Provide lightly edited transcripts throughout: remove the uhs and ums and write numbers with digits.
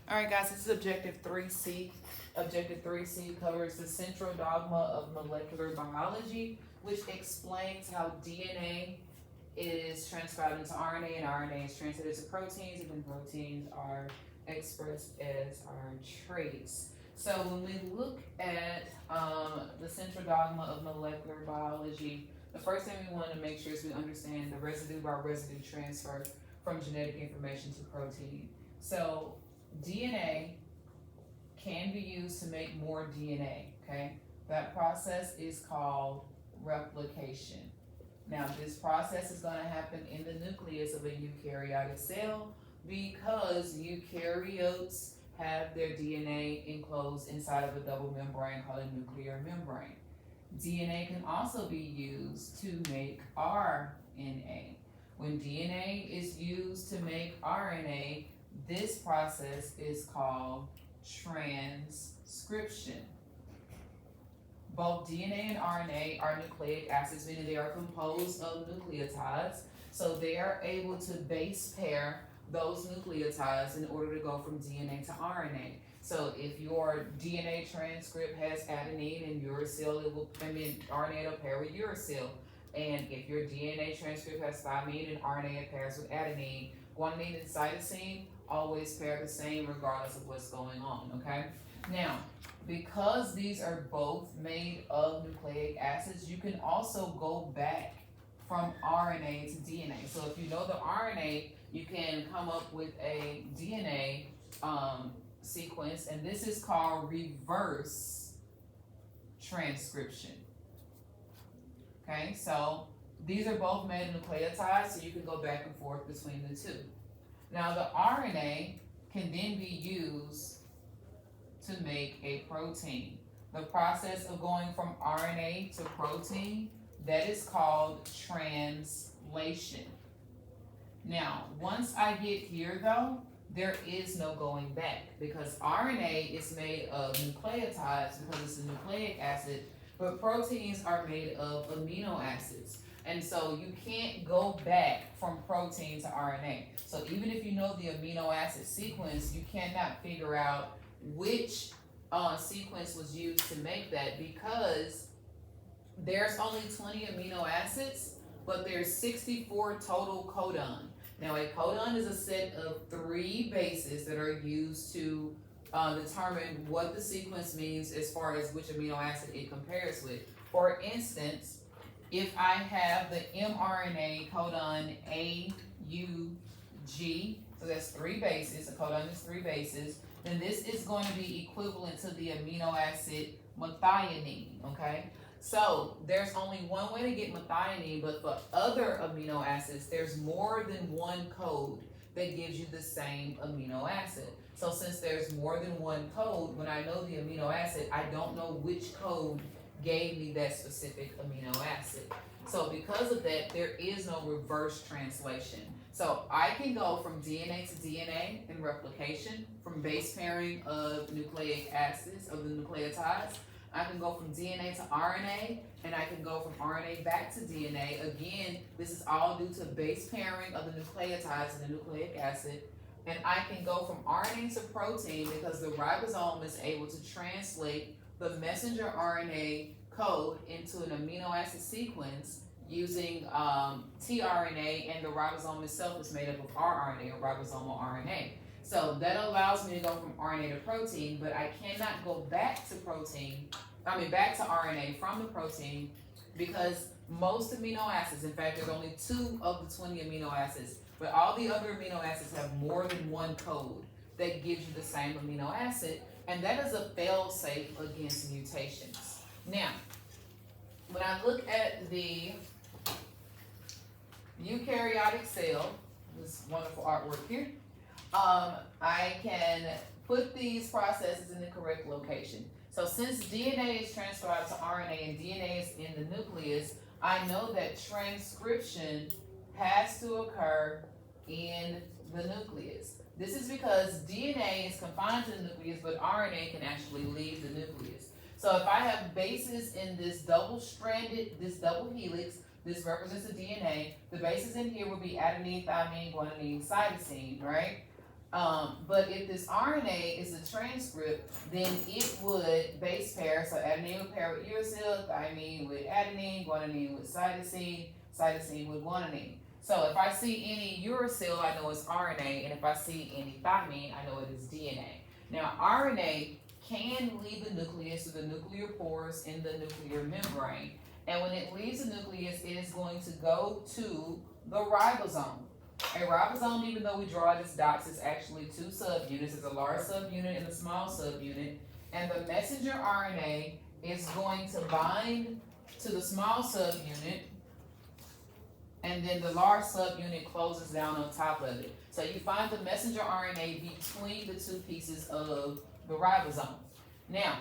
All right, guys, this is Objective 3C. Objective 3C covers the central dogma of molecular biology, which explains how DNA is transcribed into RNA and RNA is translated to proteins, and then proteins are expressed as our traits. So when we look at the central dogma of molecular biology, the first thing we want to make sure is we understand the residue by residue transfer from genetic information to protein. So DNA can be used to make more DNA, okay? That process is called replication. Now, this process is going to happen in the nucleus of a eukaryotic cell because eukaryotes have their DNA enclosed inside of a double membrane called a nuclear membrane. DNA can also be used to make RNA. When DNA is used to make RNA, this process is called transcription. Both DNA and RNA are nucleic acids, meaning they are composed of nucleotides. So they are able to base pair those nucleotides in order to go from DNA to RNA. So if your DNA transcript has adenine in your cell, RNA will pair with your cell. And if your DNA transcript has thymine and RNA, it pairs with adenine. Guanine and cytosine always pair the same regardless of what's going on, okay? Now, because these are both made of nucleic acids, you can also go back from RNA to DNA. So if you know the RNA, you can come up with a DNA sequence, and this is called reverse transcription. Okay, so these are both made of nucleotides, so you can go back and forth between the two. Now the RNA can then be used to make a protein. The process of going from RNA to protein, that is called translation. Now, once I get here though, there is no going back because RNA is made of nucleotides because it's a nucleic acid, but proteins are made of amino acids. And so you can't go back from protein to RNA. So even if you know the amino acid sequence, you cannot figure out which sequence was used to make that because there's only 20 amino acids, but there's 64 total codon. Now a codon is a set of 3 bases that are used to determine what the sequence means as far as which amino acid it compares with. For instance, if I have the mRNA codon AUG, so that's 3 bases, a codon is 3 bases, then this is going to be equivalent to the amino acid methionine, okay? So there's only one way to get methionine, but for other amino acids, there's more than one code that gives you the same amino acid. So since there's more than one code, when I know the amino acid, I don't know which code gave me that specific amino acid. So because of that, there is no reverse translation. So I can go from DNA to DNA in replication, from base pairing of nucleic acids, of the nucleotides. I can go from DNA to RNA, and I can go from RNA back to DNA. Again, this is all due to base pairing of the nucleotides and the nucleic acid. And I can go from RNA to protein because the ribosome is able to translate the messenger RNA code into an amino acid sequence using tRNA, and the ribosome itself is made up of rRNA or ribosomal RNA. So that allows me to go from RNA to protein, but I cannot go back to back to RNA from the protein because most amino acids, in fact, there's only 2 of the 20 amino acids, but all the other amino acids have more than one code that gives you the same amino acid, and that is a fail-safe against mutations. Now, when I look at the eukaryotic cell, this wonderful artwork here, I can put these processes in the correct location. So since DNA is transcribed to RNA and DNA is in the nucleus, I know that transcription has to occur in the nucleus. This is because DNA is confined to the nucleus, but RNA can actually leave the nucleus. So if I have bases in this double helix, this represents the DNA. The bases in here would be adenine, thymine, guanine, cytosine, right? But if this RNA is a transcript, then it would base pair. So adenine would pair with uracil, thymine with adenine, guanine with cytosine, cytosine with guanine. So if I see any uracil, I know it's RNA, and if I see any thymine, I know it is DNA. Now, RNA can leave the nucleus through the nuclear pores in the nuclear membrane. And when it leaves the nucleus, it is going to go to the ribosome. A ribosome, even though we draw it as dots, is actually two subunits. It's a large subunit and a small subunit. And the messenger RNA is going to bind to the small subunit, and then the large subunit closes down on top of it. So you find the messenger RNA between the two pieces of the ribosome. Now,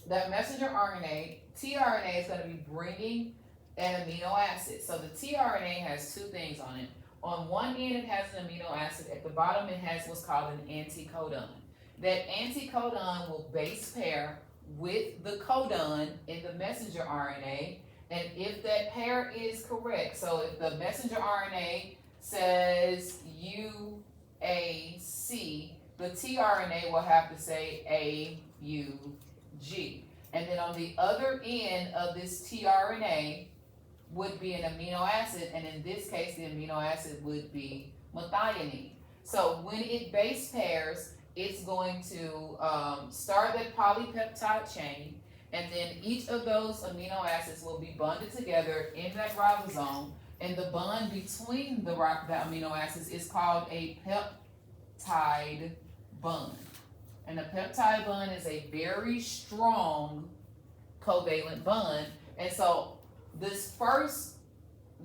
that messenger RNA, tRNA, is going to be bringing an amino acid. So the tRNA has two things on it. On one end, it has an amino acid. At the bottom, it has what's called an anticodon. That anticodon will base pair with the codon in the messenger RNA. And if that pair is correct, so if the messenger RNA says UAC, the tRNA will have to say AUG. And then on the other end of this tRNA would be an amino acid, and in this case, the amino acid would be methionine. So when it base pairs, it's going to start that polypeptide chain, and then each of those amino acids will be bonded together in that ribosome, and the bond between the amino acids is called a peptide bond. And a peptide bond is a very strong covalent bond, and so this first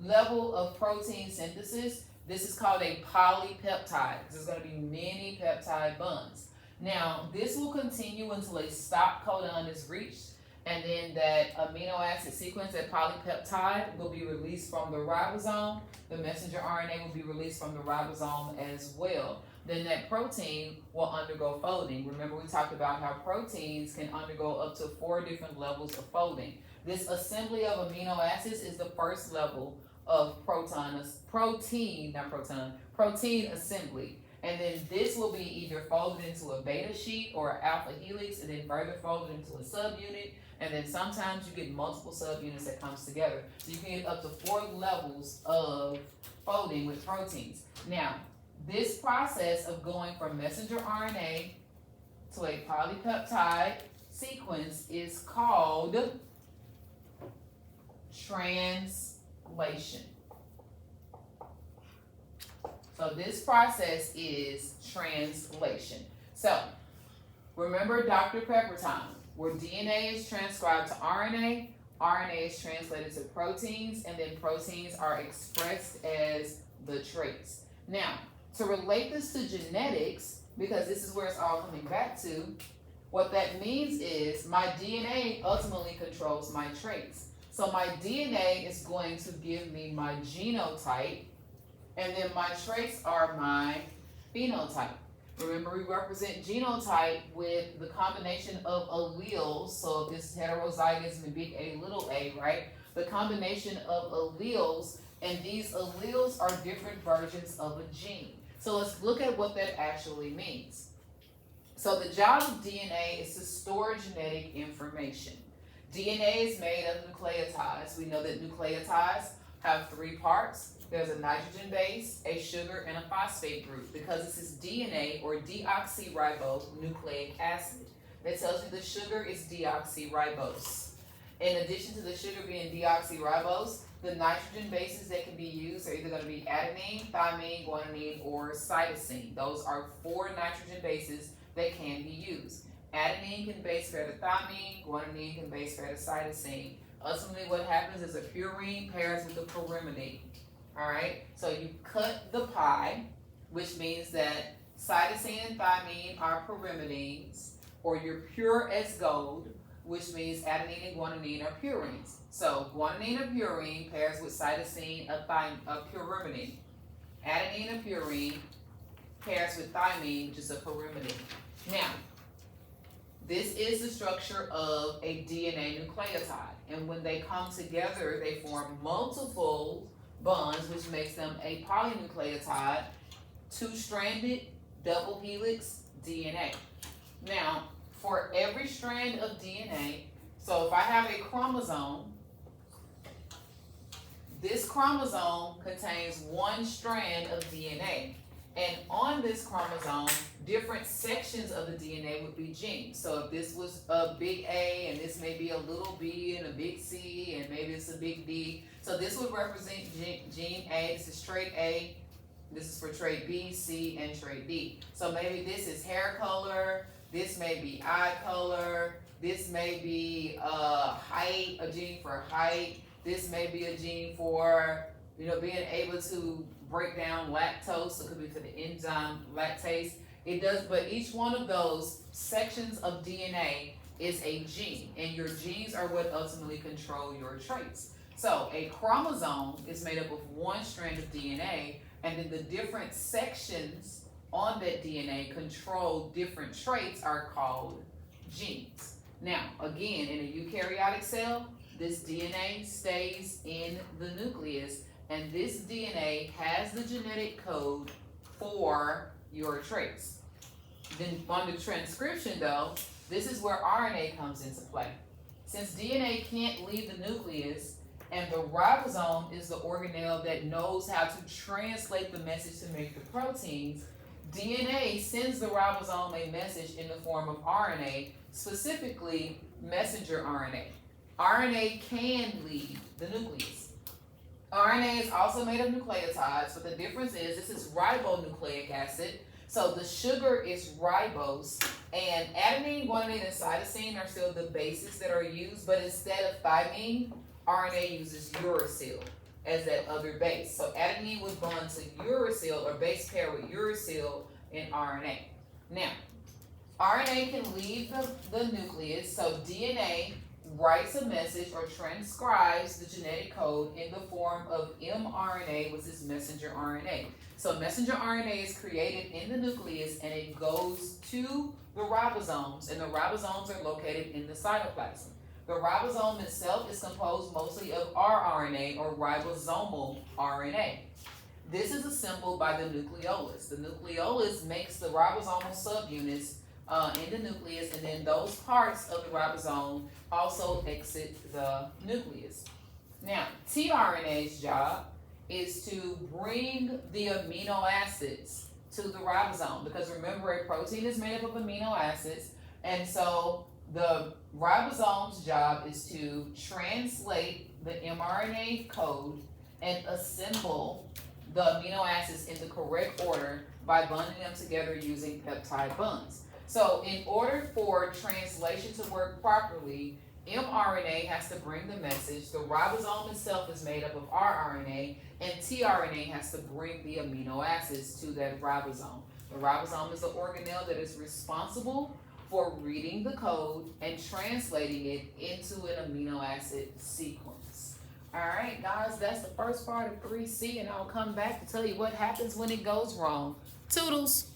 level of protein synthesis, this is called a polypeptide, because there's going to be many peptide bonds. Now, this will continue until a stop codon is reached, and then that amino acid sequence, that polypeptide, will be released from the ribosome. The messenger RNA will be released from the ribosome as well. Then that protein will undergo folding. Remember, we talked about how proteins can undergo up to 4 different levels of folding. This assembly of amino acids is the first level of protein assembly. And then this will be either folded into a beta sheet or an alpha helix, and then further folded into a subunit. And then sometimes you get multiple subunits that comes together. So you can get up to 4 levels of folding with proteins. Now, this process of going from messenger RNA to a polypeptide sequence is called translation. So this process is translation. So remember Dr. Pepper time, where DNA is transcribed to RNA, RNA is translated to proteins, and then proteins are expressed as the traits. Now, to relate this to genetics, because this is where it's all coming back to, what that means is my DNA ultimately controls my traits. So my DNA is going to give me my genotype, and then my traits are my phenotype. Remember, we represent genotype with the combination of alleles. So if this is heterozygous, big A, little a, right? The combination of alleles, and these alleles are different versions of a gene. So let's look at what that actually means. So the job of DNA is to store genetic information. DNA is made of nucleotides. We know that nucleotides have 3 parts. There's a nitrogen base, a sugar, and a phosphate group. Because this is DNA, or deoxyribonucleic acid, that tells you the sugar is deoxyribose. In addition to the sugar being deoxyribose, the nitrogen bases that can be used are either going to be adenine, thymine, guanine, or cytosine. Those are 4 nitrogen bases that can be used. Adenine can base pair to thymine, guanine can base pair to cytosine. Ultimately, what happens is a purine pairs with a pyrimidine. All right, so you cut the pie, which means that cytosine and thymine are pyrimidines, or you're pure as gold, which means adenine and guanine are purines. So guanine or purine pairs with cytosine, a pyrimidine. Adenine or purine pairs with thymine, which is a pyrimidine. Now, this is the structure of a DNA nucleotide, and when they come together, they form multiple bonds, which makes them a polynucleotide, 2-stranded double helix DNA. Now, for every strand of DNA, so if I have a chromosome, this chromosome contains one strand of DNA. And on this chromosome, different sections of the DNA would be genes. So if this was a big A, and this may be a little b, and a big C, and maybe it's a big D. So this would represent gene A. This is trait A. This is for trait B, C, and trait D. So maybe this is hair color. This may be eye color. This may be height, a gene for height. This may be a gene for, being able to break down lactose. So it could be for the enzyme lactase. It does, but each one of those sections of DNA is a gene, and your genes are what ultimately control your traits. So a chromosome is made up of one strand of DNA, and then the different sections on that DNA control different traits are called genes. Now, again, in a eukaryotic cell, this DNA stays in the nucleus, and this DNA has the genetic code for your traits. Then on the transcription though, this is where RNA comes into play. Since DNA can't leave the nucleus, and the ribosome is the organelle that knows how to translate the message to make the proteins, DNA sends the ribosome a message in the form of RNA, specifically messenger RNA. RNA can leave the nucleus. RNA is also made of nucleotides, but the difference is this is ribonucleic acid. So the sugar is ribose, and adenine, guanine, and cytosine are still the bases that are used, but instead of thymine, RNA uses uracil as that other base. So adenine would bond to uracil, or base pair with uracil in RNA. Now, RNA can leave the nucleus, so DNA writes a message or transcribes the genetic code in the form of mRNA, which is messenger RNA. So messenger RNA is created in the nucleus, and it goes to the ribosomes, and the ribosomes are located in the cytoplasm. The ribosome itself is composed mostly of rRNA, or ribosomal RNA. This is assembled by the nucleolus. The nucleolus makes the ribosomal subunits in the nucleus, and then those parts of the ribosome also exit the nucleus. Now, tRNA's job is to bring the amino acids to the ribosome, because remember, a protein is made up of amino acids, and so the ribosome's job is to translate the mRNA code and assemble the amino acids in the correct order by bonding them together using peptide bonds. So in order for translation to work properly, mRNA has to bring the message, the ribosome itself is made up of rRNA, and tRNA has to bring the amino acids to that ribosome. The ribosome is the organelle that is responsible for reading the code and translating it into an amino acid sequence. All right, guys, that's the first part of 3C, and I'll come back to tell you what happens when it goes wrong. Toodles!